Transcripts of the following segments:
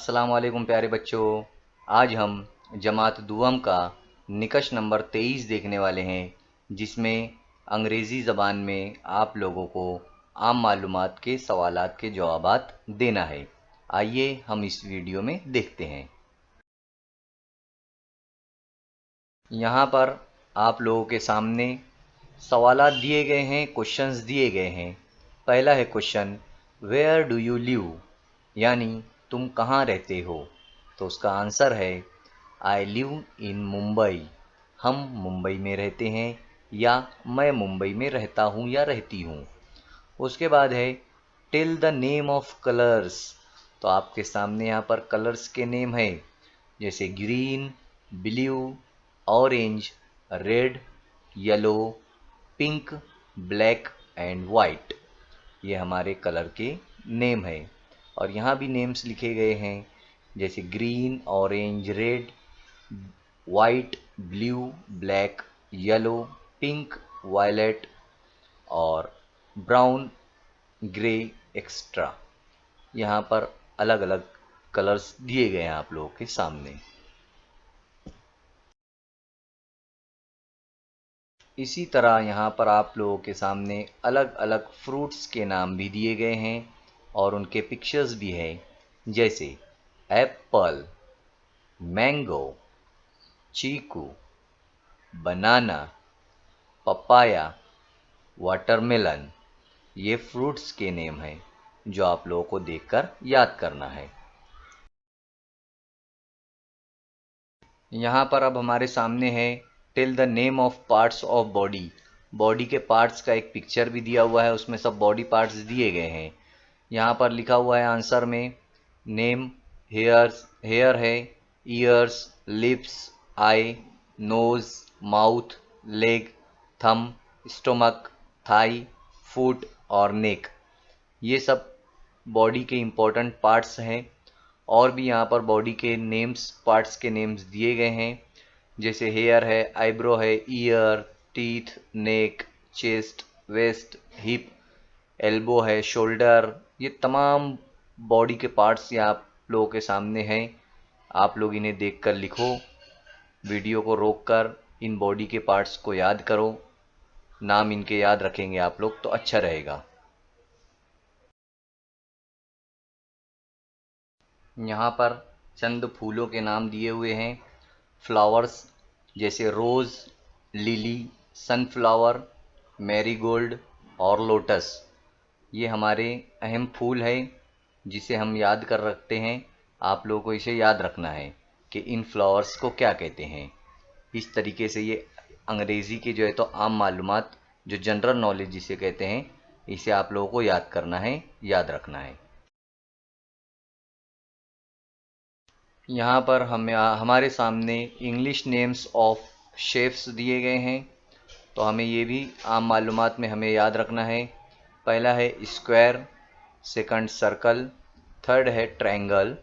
अस्सलाम वालेकुम प्यारे बच्चों। आज हम जमात दुआम का निकश नंबर 23 देखने वाले हैं, जिसमें अंग्रेज़ी ज़बान में आप लोगों को आम मालूमात के सवालात के जवाबात देना है। आइए हम इस वीडियो में देखते हैं। यहाँ पर आप लोगों के सामने सवालात दिए गए हैं, क्वेश्चंस दिए गए हैं। पहला है question, where do you live, यानी तुम कहाँ रहते हो। तो उसका आंसर है आई लिव इन मुंबई, हम मुंबई में रहते हैं या मैं मुंबई में रहता हूँ या रहती हूँ। उसके बाद है tell the name of colours, तो आपके सामने यहाँ पर कलर्स के नेम है, जैसे green, blue, orange, red, yellow, pink, black and white. ये हमारे कलर के नेम है और यहाँ भी नेम्स लिखे गए हैं, जैसे green, orange, red, white, blue, black, yellow, pink, violet और ब्राउन, ग्रे एक्स्ट्रा। यहाँ पर अलग अलग कलर्स दिए गए हैं आप लोगों के सामने। इसी तरह यहाँ पर आप लोगों के सामने अलग अलग फ्रूट्स के नाम भी दिए गए हैं और उनके पिक्चर्स भी हैं, जैसे एप्पल, मैंगो, चीकू, बनाना, पपाया, वाटरमेलन। ये फ्रूट्स के नेम हैं जो आप लोगों को देखकर याद करना है। यहाँ पर अब हमारे सामने है tell the name of parts of body. Body के पार्ट्स का एक पिक्चर भी दिया हुआ है, उसमें सब बॉडी पार्ट्स दिए गए हैं। यहाँ पर लिखा हुआ है आंसर में नेम, हेयर है, ears, lips, eye, nose, mouth, leg, thumb, stomach, thigh, foot और नेक। ये सब बॉडी के इम्पोर्टेंट पार्ट्स हैं। और भी यहाँ पर बॉडी के नेम्स, पार्ट्स के नेम्स दिए गए हैं, जैसे हेयर है, आईब्रो है, ईयर, टीथ, नेक, चेस्ट, वेस्ट, हिप, एल्बो है, शोल्डर। ये तमाम बॉडी के पार्ट्स यहाँ आप लोगों के सामने हैं। आप लोग इन्हें देखकर लिखो, वीडियो को रोककर इन बॉडी के पार्ट्स को याद करो। नाम इनके याद रखेंगे आप लोग तो अच्छा रहेगा। यहाँ पर चंद फूलों के नाम दिए हुए हैं, फ्लावर्स जैसे रोज़, लिली, सनफ्लावर, मैरीगोल्ड और लोटस। ये हमारे अहम फूल है जिसे हम याद कर रखते हैं। आप लोगों को इसे याद रखना है कि इन फ्लावर्स को क्या कहते हैं। इस तरीके से ये अंग्रेज़ी के जो है तो आम मालूमात, जो जनरल नॉलेज जिसे कहते हैं, इसे आप लोगों को याद करना है, याद रखना है। यहाँ पर हमारे सामने इंग्लिश नेम्स ऑफ शेप्स दिए गए हैं, तो हमें ये भी आम मालूमात में हमें याद रखना है। पहला है स्क्वायर, सेकंड सर्कल, थर्ड है ट्रायंगल,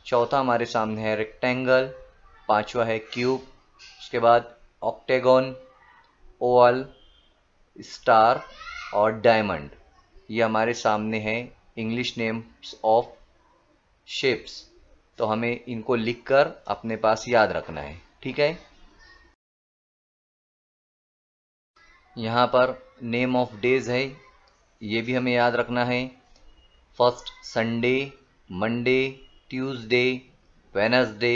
चौथा हमारे सामने है रेक्टेंगल, पांचवा है क्यूब, उसके बाद ऑक्टेगन, ओवल, स्टार और डायमंड। ये हमारे सामने है इंग्लिश नेम्स ऑफ शेप्स, तो हमें इनको लिखकर अपने पास याद रखना है, ठीक है। यहाँ पर नेम ऑफ डेज है, ये भी हमें याद रखना है। First Sunday, Monday, Tuesday, Wednesday,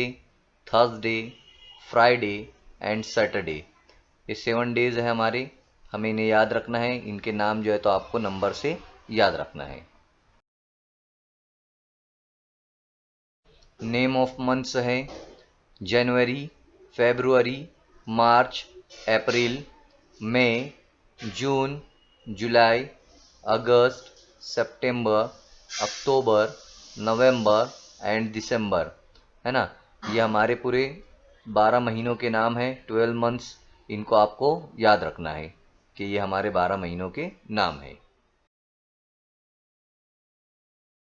Thursday, Friday and Saturday. ये 7 डेज है हमारे, हमें इन्हें याद रखना है। इनके नाम जो है तो आपको नंबर से याद रखना है। नेम ऑफ मंथ्स है जनवरी, February, March, April, May, June, July, August, September, October, November and दिसंबर, है ना। ये हमारे पूरे 12 महीनों के नाम हैं, 12 मंथ्स। इनको आपको याद रखना है कि ये हमारे 12 महीनों के नाम हैं।